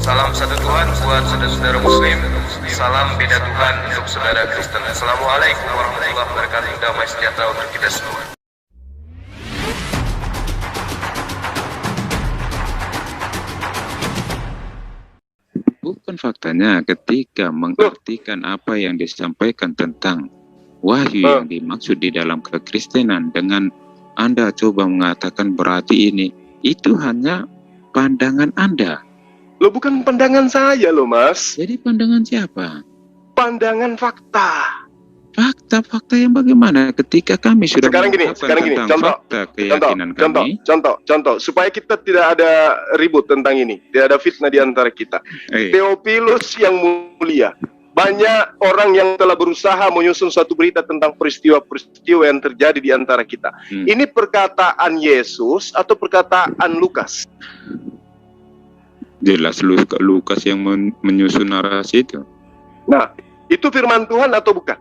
Salam satu Tuhan buat saudara-saudara Muslim. Salam beda Tuhan untuk saudara Kristen. Assalamualaikum warahmatullahi wabarakatuh. Damai sejahtera untuk kita semua. Bukan faktanya ketika mengartikan apa yang disampaikan tentang wahyu yang dimaksud di dalam kekristenan dengan Anda coba mengatakan berarti ini, itu hanya pandangan Anda. Lo bukan pandangan saya loh, Mas. Jadi pandangan siapa? Pandangan fakta. Fakta yang bagaimana ketika kami sudah sekarang gini, fakta keyakinan kami. Contoh, supaya kita tidak ada ribut tentang ini, tidak ada fitnah di antara kita. Theophilus yang mulia, banyak orang yang telah berusaha menyusun suatu berita tentang peristiwa-peristiwa yang terjadi di antara kita. Ini perkataan Yesus atau perkataan Lukas? Jelas Lukas yang menyusun narasi itu. Nah, itu firman Tuhan atau bukan?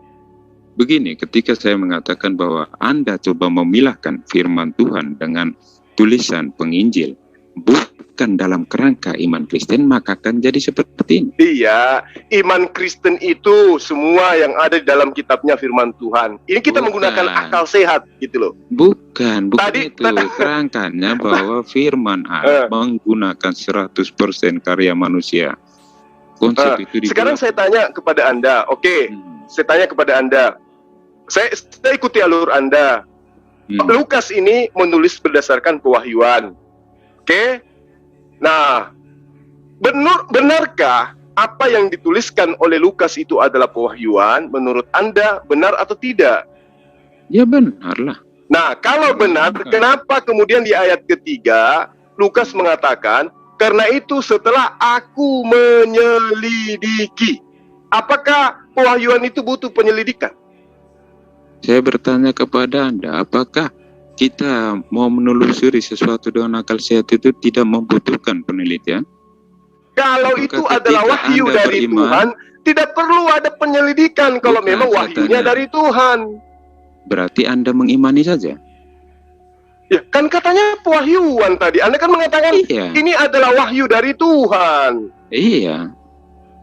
Begini, ketika saya mengatakan bahwa Anda coba memilahkan firman Tuhan dengan tulisan penginjil, bukan dalam kerangka iman Kristen, maka akan jadi seperti ini. Iya, iman Kristen itu semua yang ada di dalam kitabnya firman Tuhan. Ini kita menggunakan akal sehat gitu loh. Bukan itu kerangkanya bahwa firman Allah menggunakan 100% karya manusia. Konsep itu sekarang saya tanya kepada Anda, saya tanya kepada Anda, saya ikuti alur Anda. Lukas ini menulis berdasarkan pewahyuan. Nah, benarkah apa yang dituliskan oleh Lukas itu adalah pewahyuan? Menurut Anda benar atau tidak? Ya benarlah. Nah, kalau benar, kenapa kemudian di ayat ketiga Lukas mengatakan, karena itu setelah aku menyelidiki. Apakah pewahyuan itu butuh penyelidikan? Saya bertanya kepada Anda, apakah kita mau menelusuri sesuatu dengan akal sehat itu tidak membutuhkan penelitian? Kalau itu adalah wahyu dari Tuhan, tidak perlu ada penyelidikan kalau memang wahyunya dari Tuhan. Berarti Anda mengimani saja? Ya, kan katanya pewahyuan tadi. Anda kan mengatakan ini adalah wahyu dari Tuhan. Iya.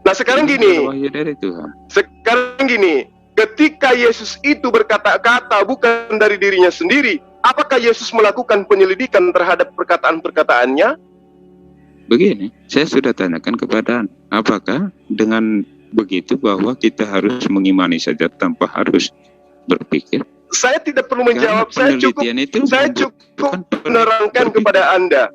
Nah, sekarang gini. Wahyu dari Tuhan. Sekarang gini. Ketika Yesus itu berkata-kata bukan dari dirinya sendiri, apakah Yesus melakukan penyelidikan terhadap perkataan-perkataannya? Begini, saya sudah tanyakan kepada Anda, apakah dengan begitu bahwa kita harus mengimani saja tanpa harus berpikir? Saya tidak perlu menjawab, saya cukup menerangkan kepada Anda.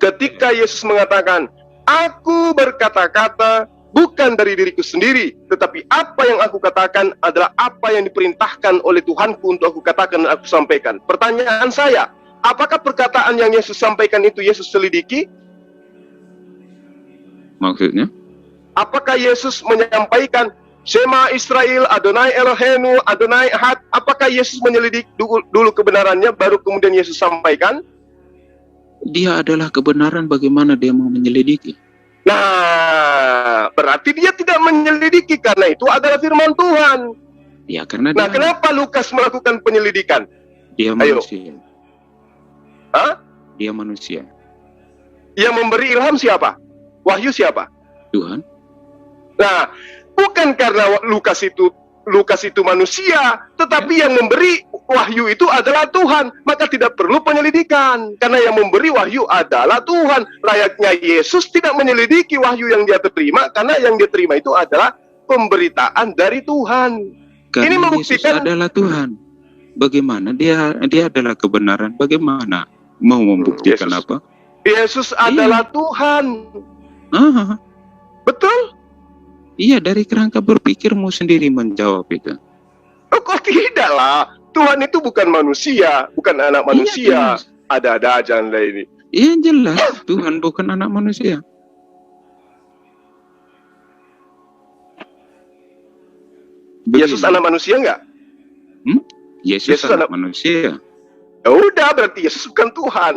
Ketika Yesus mengatakan, aku berkata-kata bukan dari diriku sendiri, tetapi apa yang aku katakan adalah apa yang diperintahkan oleh Tuhanku untuk aku katakan dan aku sampaikan. Pertanyaan saya, apakah perkataan yang Yesus sampaikan itu Yesus selidiki? Maksudnya? Apakah Yesus menyampaikan Shema Israel, Adonai Eloheinu, Adonai Ahad? Apakah Yesus menyelidik dulu kebenarannya, baru kemudian Yesus sampaikan? Dia adalah kebenaran, bagaimana dia mau menyelidiki? Nah, berarti dia tidak menyelidiki karena itu adalah firman Tuhan. Ya, karena nah, kenapa Lukas melakukan penyelidikan? Dia manusia. Dia manusia. Yang memberi ilham siapa? Wahyu siapa? Tuhan. Nah, bukan karena Lukas itu manusia, tetapi yang memberi wahyu itu adalah Tuhan, maka tidak perlu penyelidikan karena yang memberi wahyu adalah Tuhan. Layaknya Yesus tidak menyelidiki wahyu yang dia terima karena yang dia terima itu adalah pemberitaan dari Tuhan. Karena ini membuktikan Yesus adalah Tuhan. Bagaimana dia adalah kebenaran? Bagaimana mau membuktikan Yesus, apa? Yesus adalah Tuhan. Betul? Iya, dari kerangka berpikirmu sendiri menjawab itu. Oh, kok tidak lah? Tuhan itu bukan manusia, bukan anak manusia. Ada-ada aja Anda ini. Iya, jelas. Tuhan bukan anak manusia. Yesus anak manusia enggak? Yesus anak manusia. Ya udah, berarti Yesus bukan Tuhan.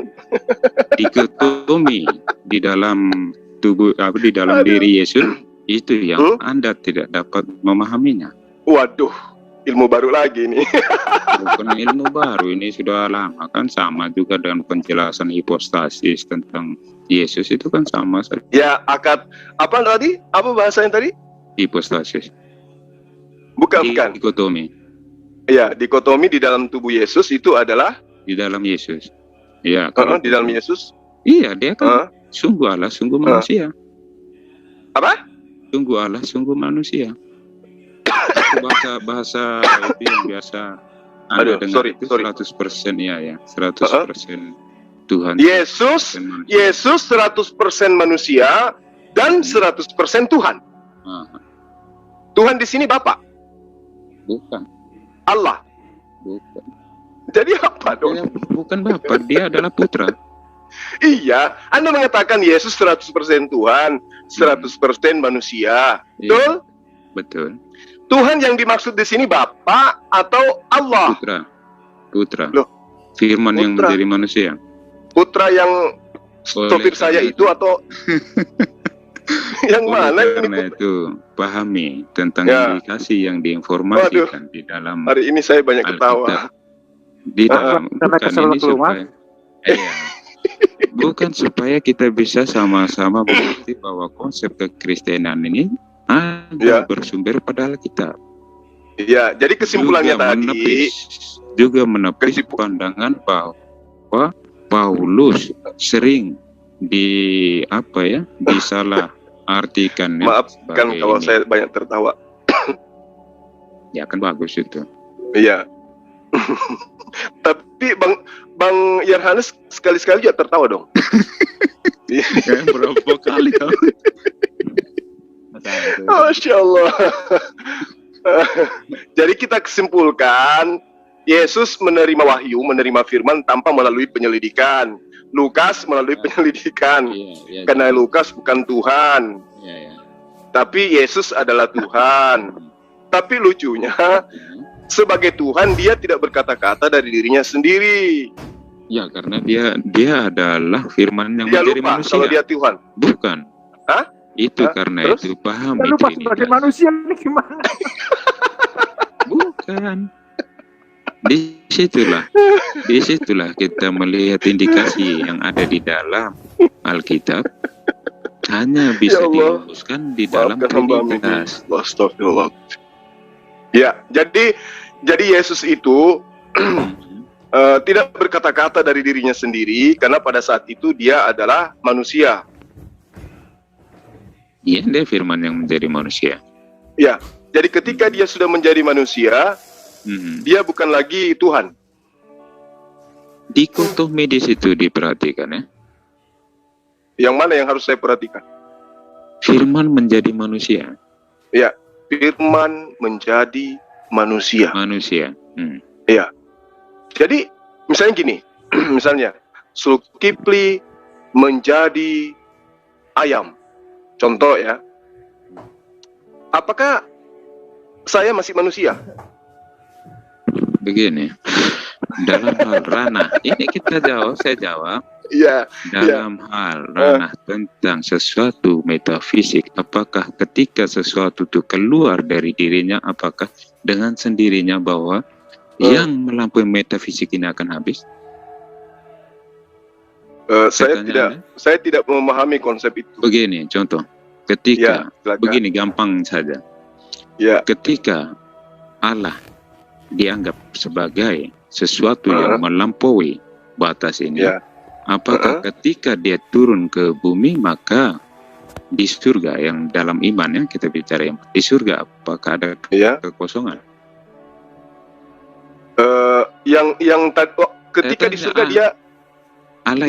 Dikotomi di dalam tubuh, di dalam diri Yesus. Itu yang Anda tidak dapat memahaminya. Waduh, ilmu baru lagi nih. Bukan ilmu baru, ini sudah lama kan, sama juga dengan penjelasan hipostasis tentang Yesus itu kan sama saja. Ya, akad apa tadi? Apa bahasanya tadi? Hipostasis. Bukan, bukan. Dikotomi. Ya, dikotomi di dalam tubuh Yesus itu adalah Di dalam Yesus. Ya, kalau di dalam Yesus. iya, dia kan sungguh Allah, sungguh manusia. Apa? Sungguh Allah, sungguh manusia. Itu bahasa itu yang biasa Anda Aduh, dengar sorry. 100% ya, 100% Tuhan. Yesus 100% manusia dan 100% Tuhan. Ah, Tuhan di sini Bapa, bukan, Allah. bukan. Jadi apa dong? Dia bukan Bapa, dia adalah putra. Iya, Anda mengatakan Yesus 100% Tuhan, 100% manusia. Iya. Betul? Betul. Tuhan yang dimaksud di sini Bapa atau Allah? Putra. Loh, Firman yang putra. menjadi manusia. Putra yang sopir saya karena itu atau yang mana Karena ini? itu pahami tentang Ya. indikasi yang diinformasikan di dalam Hari ini saya banyak ketawa. Alkitab. Di dalam Karena bukan kesel ini keluar. supaya iya. Bukan supaya kita bisa sama-sama mengerti bahwa konsep kekristenan ini ada bersumber pada Alkitab. Iya, jadi kesimpulannya Juga menepis pandangan bahwa Paulus sering disalah artikan. Maafkan kalau saya banyak tertawa. Ya kan bagus itu. Iya. Tapi Bang Yohanes sekali-sekali juga tertawa dong. Berapa kali kau? Masya Allah. Jadi kita kesimpulkan Yesus menerima wahyu, menerima firman tanpa melalui penyelidikan. Lukas melalui penyelidikan. Karena Lukas bukan Tuhan. Tapi Yesus adalah Tuhan. Tapi lucunya, sebagai Tuhan dia tidak berkata-kata dari dirinya sendiri. Ya, karena dia adalah firman yang Dia menjadi lupa manusia. kalau dia Tuhan. Bukan. Hah? Itu karena Terus? itu paham Lalu pas sebagai Trinitas. manusia ini gimana? Bukan. Disitulah kita melihat indikasi yang ada di dalam Alkitab hanya bisa Ya Allah. diluruskan di dalam Maafkan hamba ini. Trinitas. Astagfirullah. Ya, jadi Yesus itu tidak berkata-kata dari dirinya sendiri karena pada saat itu dia adalah manusia. Iya, dia firman yang menjadi manusia. Ya, jadi ketika dia sudah menjadi manusia, dia bukan lagi Tuhan. Dikotomi di situ diperhatikan ya. Yang mana yang harus saya perhatikan? Firman menjadi manusia. Ya, firman menjadi manusia. Manusia. Ya. Jadi misalnya gini, misalnya Zulkifli menjadi ayam. Contoh ya. Apakah saya masih manusia? Begini, dalam hal ranah, ini saya jawab. Iya. Dalam hal ranah tentang sesuatu metafisik, apakah ketika sesuatu itu keluar dari dirinya, apakah dengan sendirinya bahwa yang melampaui metafisik ini akan habis? Saya tidak memahami konsep itu. Begini, contoh, ketika begini gampang saja. Ya. Ketika Allah dianggap sebagai sesuatu yang melampaui batas ini, apakah ketika dia turun ke bumi maka di surga yang dalam iman kita bicara di surga apakah ada kekosongan? Ketika di surga dia Allah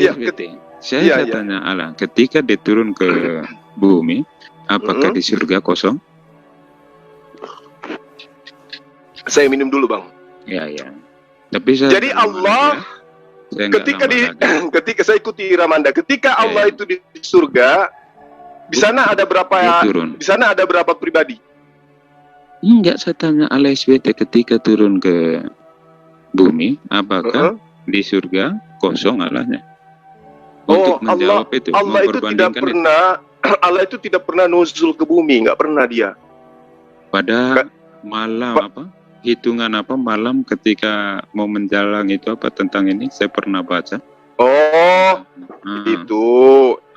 saya tanya Allah ketika dia turun ke bumi apakah di surga kosong? Saya minum dulu bang. Ya. Tapi jadi Allah ketika saya ikuti Ramanda, ketika Allah itu di surga, di sana ada berapa? Di sana ada berapa pribadi? Enggak, saya tanya Allah SWT ketika turun ke bumi, apakah di surga kosong Allahnya? Untuk menjawab itu, Allah itu tidak pernah nuzul ke bumi, nggak pernah dia. Pada malam hitungan malam ketika mau menjalang itu tentang ini saya pernah baca Oh,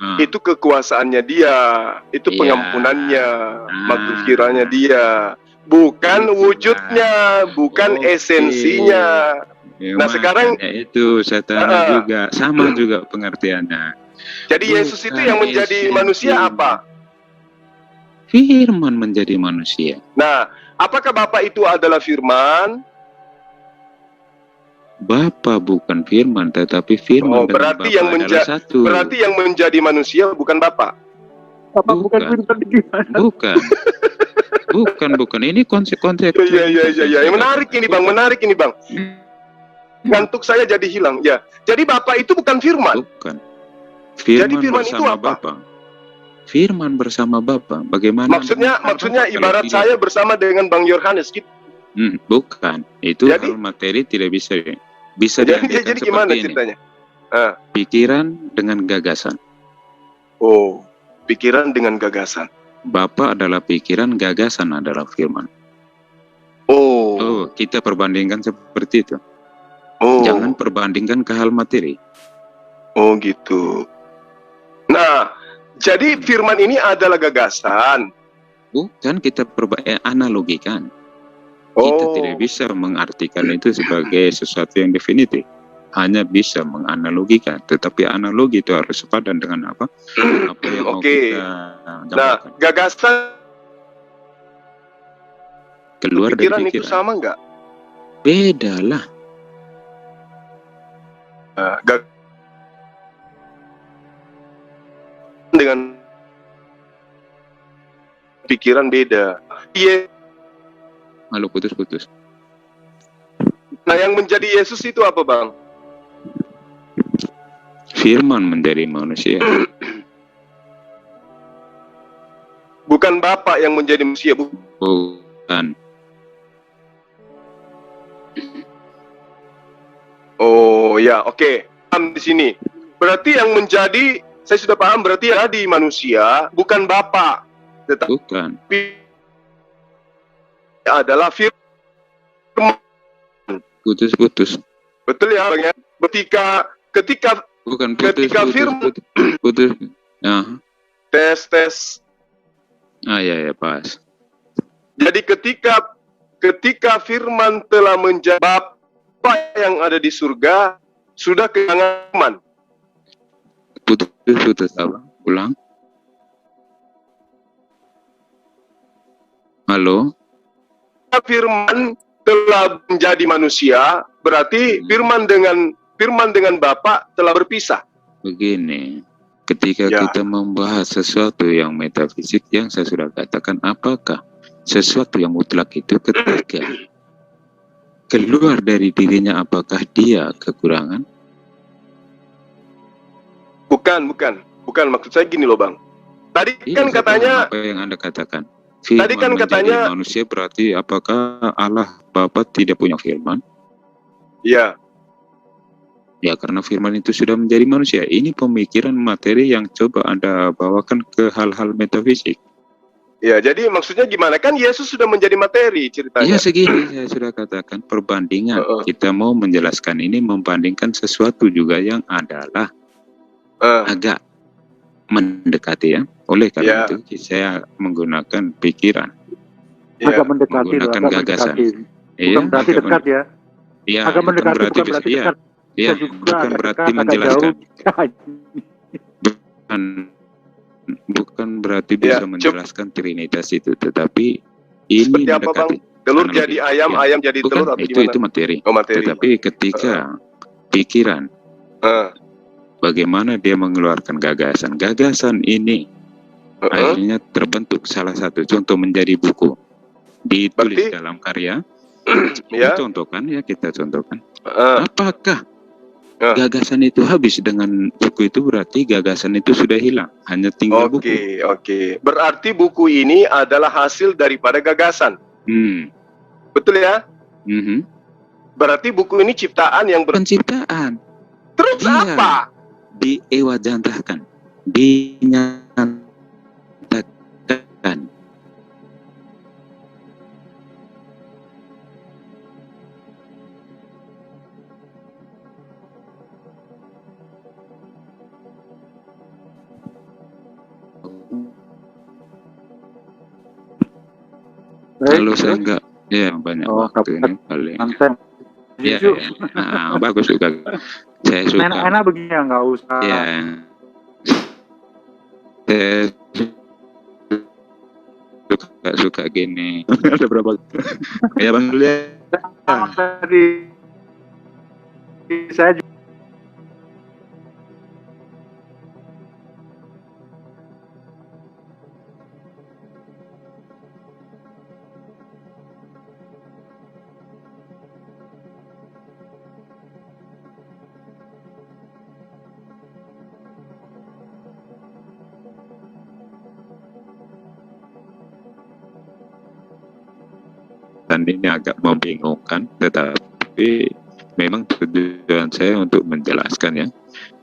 Ah, itu kekuasaannya dia, itu Iya. pengampunannya, maghfirahnya dia, bukan Itulah. wujudnya, bukan Oke. esensinya. Ya, Nah, sekarang makanya itu saya tanya juga, sama juga pengertiannya. jadi Yesus itu Bukan yang menjadi manusia esensinya. apa? Firman menjadi manusia. Nah, apakah Bapa itu adalah firman? Bapa bukan firman, tetapi firman Oh, dengan berarti Bapa adalah satu. berarti yang menjadi manusia bukan Bapa. Apa bukan Bukan. firman gimana? Bukan. Ini konsep-konsep. Iya. Menarik ini Bang. Ngantuk saya jadi hilang. Ya. Jadi Bapa itu bukan firman. Bukan. Firman Jadi firman itu bersama apa? Bapa. Firman bersama Bapa. Bagaimana? Maksudnya ibarat saya bersama dengan Bang Yohanes gitu. Bukan. Itu Jadi- hal materi tidak bisa Jadi diambilkan gimana seperti ini. ceritanya? Pikiran dengan gagasan. Oh, pikiran dengan gagasan. Bapa adalah pikiran, gagasan adalah firman. Oh. Kita perbandingkan seperti itu. Oh. Jangan perbandingkan ke hal materi. Oh gitu. Nah, jadi firman ini adalah gagasan. Bukan kita analogikan. Kita Oh. tidak bisa mengartikan itu sebagai sesuatu yang definitif. Hanya bisa menganalogikan. Tetapi analogi itu harus sepadan dengan apa? Apa yang mau Oke. kita Nah, gambarkan. gagasan Keluar dari pikiran itu pikiran. sama nggak? Beda lah. Dengan pikiran beda. Iya. Halo, putus-putus. Nah, yang menjadi Yesus itu apa, Bang? Firman menjadi manusia. Bukan Bapa yang menjadi manusia, Bukan. Oh ya, oke. Paham di sini. Berarti yang menjadi, saya sudah paham, berarti yang jadi manusia bukan Bapa, tetapi Bukan. adalah firman. Putus-putus. Betul ya, Bang ya? Ketika Bukan putus. Ketika firman- Putus. Nah. tes. Ya, pas. Jadi ketika firman telah menjadi Bapa yang ada di surga, sudah kehilangan firman. Putus apa? Ulang. Halo. Firman telah menjadi manusia, berarti firman dengan Bapa telah berpisah. Begini. Ketika Ya. kita membahas sesuatu yang metafisik, yang saya sudah katakan, apakah sesuatu yang mutlak itu ketika keluar dari dirinya, apakah dia kekurangan? Bukan, maksud saya gini loh, Bang. Tadi kan Saya katanya paham apa yang Anda katakan. Tadi kan Firman menjadi katanya- manusia, berarti apakah Allah Bapa tidak punya firman? ya, Ya, karena firman itu sudah menjadi manusia. Ini pemikiran materi yang coba Anda bawakan ke hal-hal metafisik. ya, jadi maksudnya gimana? Kan Yesus sudah menjadi materi ceritanya. Ya, segini saya sudah katakan perbandingan. Kita mau menjelaskan ini, membandingkan sesuatu juga yang adalah agak mendekati ya. Oleh karena itu saya menggunakan pikiran, Agak mendekati, menggunakan agak gagasan. mendekati. Iya, Bukan berarti dekat ya. Iya, Agak bukan mendekati, berarti bukan berarti dekat. Iya, Bisa juga bukan agak berarti dekat, agak menjelaskan. jauh. Bukan berarti bisa menjelaskan Trinitas itu, tetapi ini Seperti apa, Bang? mendekati. Telur Analogi. jadi ayam, Ya. ayam jadi Bukan, telur atau itu gimana? materi. Oh, materi. Tetapi ketika pikiran, bagaimana dia mengeluarkan gagasan. Gagasan ini akhirnya terbentuk salah satu contoh menjadi buku. Ditulis Berarti- dalam karya. Ya. Dicontohkan ya, kita contohkan. Eh, Apakah gagasan itu habis dengan buku itu, berarti gagasan itu sudah hilang, hanya tinggal buku. Oke. Berarti buku ini adalah hasil daripada gagasan. Betul ya? Mhm. Berarti buku ini ciptaan yang Penciptaan. Terus Iya. apa? Diewajantahkan, dinyatakan. Kalau saya enggak, ya banyak waktu ini paling. Konten. Ya, bagus juga. Saya suka. Enak-enak begini ya, nggak usah. Ya. Saya suka gini. Ada berapa? Ya Bang lihat. Tadi saya juga Dan ini agak membingungkan, tetapi memang tujuan saya untuk menjelaskan ya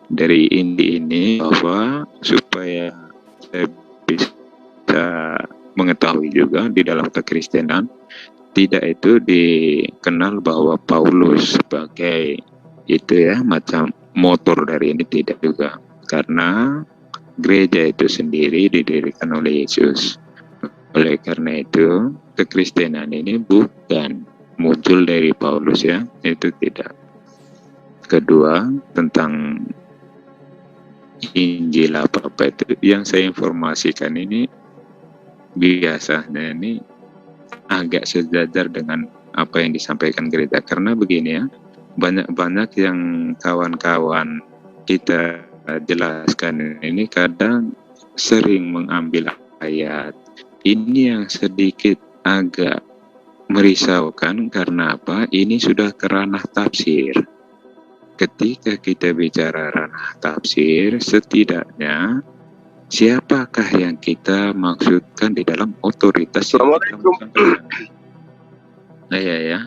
dari ini bahwa supaya saya bisa mengetahui juga di dalam kekristenan tidak itu dikenal bahwa Paulus sebagai itu ya macam motor dari ini, tidak juga, karena gereja itu sendiri didirikan oleh Yesus. Oleh karena itu kekristenan ini bukan muncul dari Paulus ya, itu tidak. Kedua, tentang Injil apa itu yang saya informasikan ini biasanya ini agak sejajar dengan apa yang disampaikan gereja, karena begini ya, banyak yang kawan-kawan kita jelaskan ini kadang sering mengambil ayat ini yang sedikit agak merisaukan. Karena apa? Ini sudah ke ranah tafsir. Ketika kita bicara ranah tafsir, setidaknya siapakah yang kita maksudkan di dalam otoritas yang kita maksudkan? Nah, ya.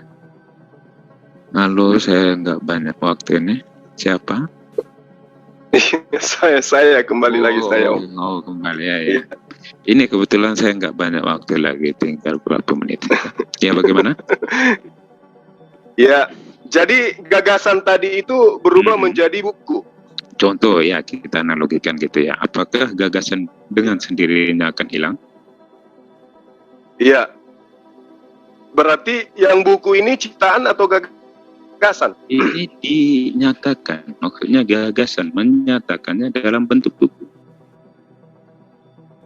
Halo, saya nggak banyak waktu ini. Siapa? saya kembali lagi saya. Oh, kembali ya. Ini kebetulan saya nggak banyak waktu lagi, tinggal berapa menit. Ya, bagaimana? Ya, jadi gagasan tadi itu berubah menjadi buku. Contoh ya, kita analogikan gitu ya. Apakah gagasan dengan sendirinya akan hilang? Iya. Berarti yang buku ini ciptaan atau gagasan? Ini dinyatakan, maksudnya gagasan menyatakannya dalam bentuk buku.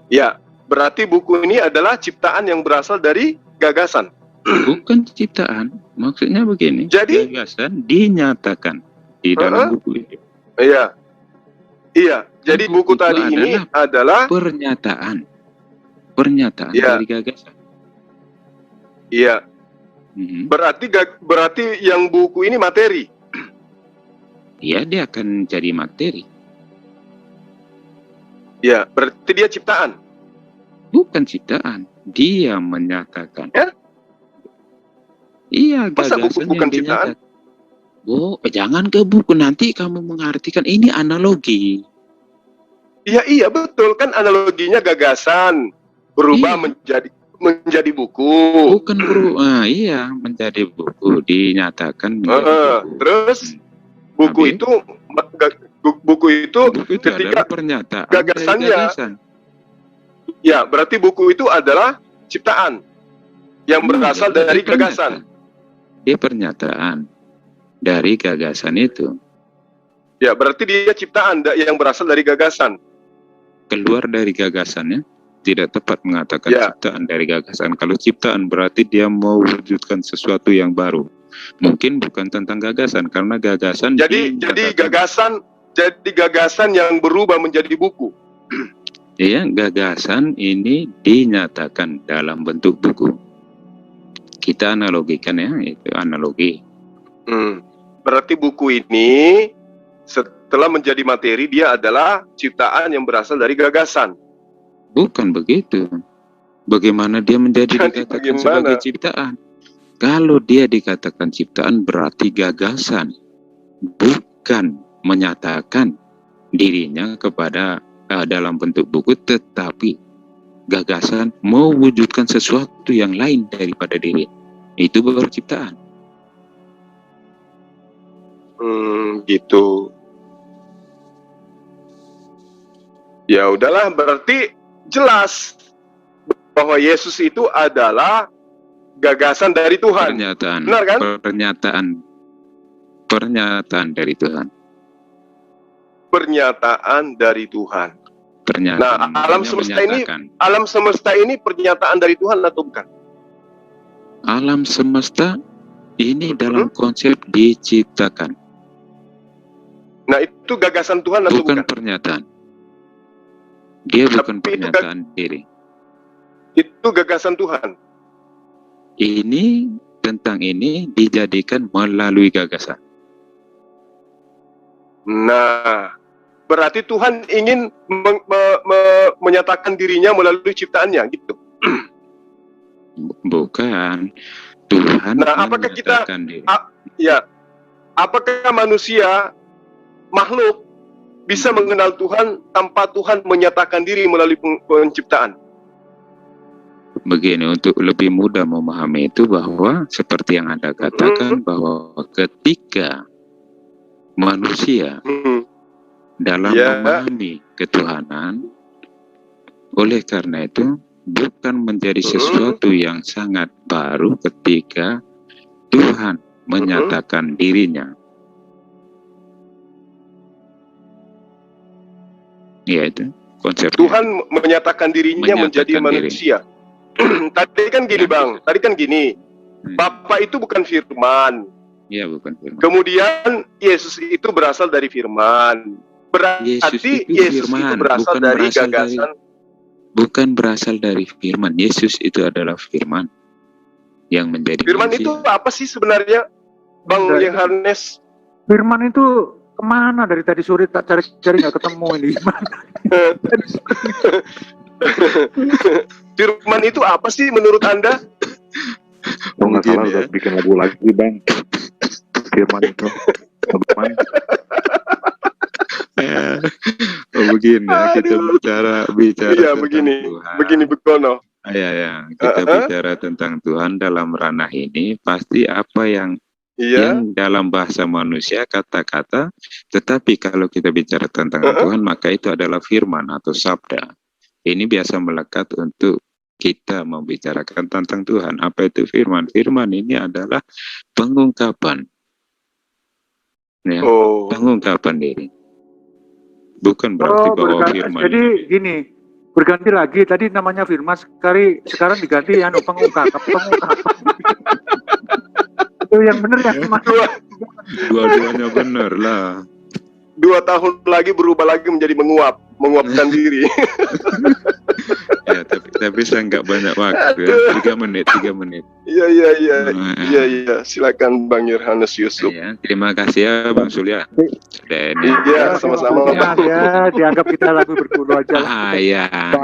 Ya, berarti buku ini adalah ciptaan yang berasal dari gagasan. Bukan ciptaan, maksudnya begini. Jadi gagasan dinyatakan di dalam buku itu. Iya. Jadi buku tadi ini adalah pernyataan ya. dari gagasan. Iya. Berarti yang buku ini materi. Iya, dia akan jadi materi. Ya, berarti dia ciptaan. Bukan ciptaan, dia menyatakan. Ya? Iya, masa buku gagasan bukan yang ciptaan? dinyatakan. Jangan ke buku, nanti kamu mengartikan ini analogi. Iya betul, kan analoginya gagasan berubah menjadi buku. Bukan iya, menjadi buku, dinyatakan menjadi buku. Terus buku itu ketika adalah pernyataan gagasannya. gagasan. Ya, berarti buku itu adalah ciptaan yang berasal dari gagasan. Dia pernyataan dari gagasan itu. Ya, berarti dia ciptaan yang berasal dari gagasan. Keluar dari gagasannya, tidak tepat mengatakan ciptaan dari gagasan. Kalau ciptaan berarti dia mau wujudkan sesuatu yang baru. Mungkin bukan tentang gagasan, karena gagasan jadi gagasan yang berubah menjadi buku. Iya, gagasan ini dinyatakan dalam bentuk buku. Kita analogikan ya, itu analogi. Berarti buku ini setelah menjadi materi, dia adalah ciptaan yang berasal dari gagasan. Bukan begitu. Bagaimana dia menjadi dikatakan sebagai ciptaan? Kalau dia dikatakan ciptaan berarti gagasan, bukan menyatakan dirinya kepada dalam bentuk buku, tetapi gagasan mewujudkan sesuatu yang lain daripada diri. Itu baru ciptaan. Gitu. Ya udahlah, berarti jelas bahwa Yesus itu adalah gagasan dari Tuhan. Pernyataan. Benar kan? Pernyataan dari Tuhan. Pernyataan dari Tuhan. Pernyataan. Nah, alam semesta ini pernyataan dari Tuhan atau bukan? Alam semesta ini dalam konsep diciptakan. Nah, itu gagasan Tuhan atau bukan? Bukan pernyataan. Dia bukan Tapi pernyataan diri. Itu gagasan Tuhan. Ini tentang ini dijadikan melalui gagasan. Nah, berarti Tuhan ingin menyatakan dirinya melalui ciptaannya, gitu. Bukan. Tuhan apakah kita menyatakan diri. Apakah manusia makhluk bisa mengenal Tuhan tanpa Tuhan menyatakan diri melalui penciptaan? Begini, untuk lebih mudah memahami itu bahwa seperti yang Anda katakan bahwa ketika manusia dalam memahami ketuhanan, oleh karena itu bukan menjadi sesuatu yang sangat baru ketika Tuhan menyatakan dirinya. Yaitu konsep Tuhan menyatakan dirinya menjadi manusia. Tadi kan gini Bang, tadi kan gini, Bapa itu bukan firman. Iya, bukan firman. Kemudian Yesus itu berasal dari firman. Berarti Yesus itu berasal dari gagasan. Bukan berasal dari firman. Yesus itu adalah firman yang menjadi firman manusia. Itu apa sih sebenarnya, Bang Yohanes? Firman itu kemana dari tadi sore tak cari-cari nggak ketemu ini. Firman itu apa sih menurut Anda? Oh, nggak salah udah bikin lagu lagi Bang. Firman itu begini kita bicara iya, begini Bekono. Kita bicara tentang Tuhan dalam ranah ini, pasti apa yang dalam bahasa manusia kata-kata, tetapi kalau kita bicara tentang Tuhan, maka itu adalah firman atau sabda. Ini biasa melekat untuk kita membicarakan tentang Tuhan. Apa itu firman? Firman ini adalah pengungkapan. Ya, pengungkapan diri. Bukan berarti bahwa firman. Jadi gini, berganti lagi. Tadi namanya firman, sekarang diganti pengungkapan. Itu yang benar ya? Dua-duanya benar lah. 2 tahun lagi berubah lagi menjadi menguapkan diri. Ya, tapi saya nggak banyak waktu. 3 menit. Iya. Silakan Bang Yohanes Yusuf. Ya, terima kasih ya Bang Surya. Iya, sama-sama. Ya, dianggap kita lagu berguru aja.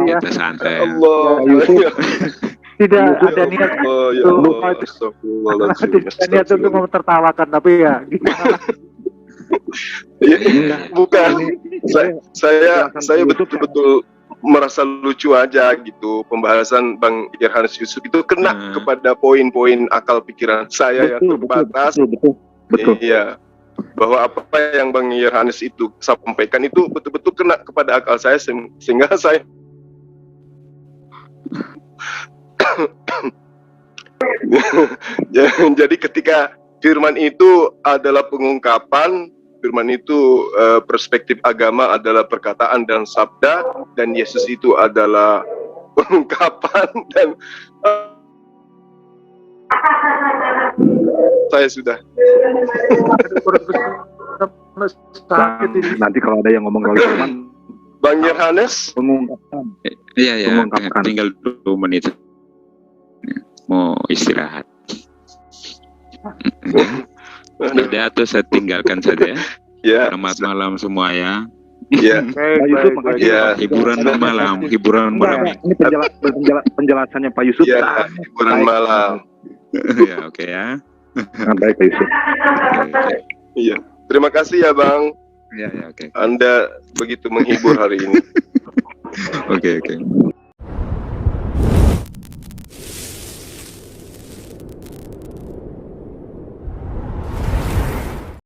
Kita santai. Tidak ada niat untuk mentertawakan, tapi ya gimana? Bukan, saya betul-betul merasa lucu aja gitu. Pembahasan Bang Yohanes Yusuf itu kena kepada poin-poin akal pikiran saya yang terbatas. Betul. Iya, bahwa apa yang Bang Yohanes itu sampaikan itu betul-betul kena kepada akal saya sehingga saya jadi ketika firman itu adalah pengungkapan, firman itu perspektif agama adalah perkataan dan sabda, dan Yesus itu adalah pengungkapan, dan saya sudah nanti kalau ada yang ngomong lagi firman, Bang Yohanes pengungkapan. Iya, tinggal 2 menit mau istirahat. Sudah, atau saya tinggalkan saja. Selamat malam semua ya. Iya. Pak Yusuf, makasih. Hiburan malam. Ini penjelasannya Pak Yusuf. Iya, hiburan malam. Ya, oke ya. Baik Pak Yusuf. Iya. Terima kasih ya Bang. Ya, oke. Anda begitu menghibur hari ini. Oke.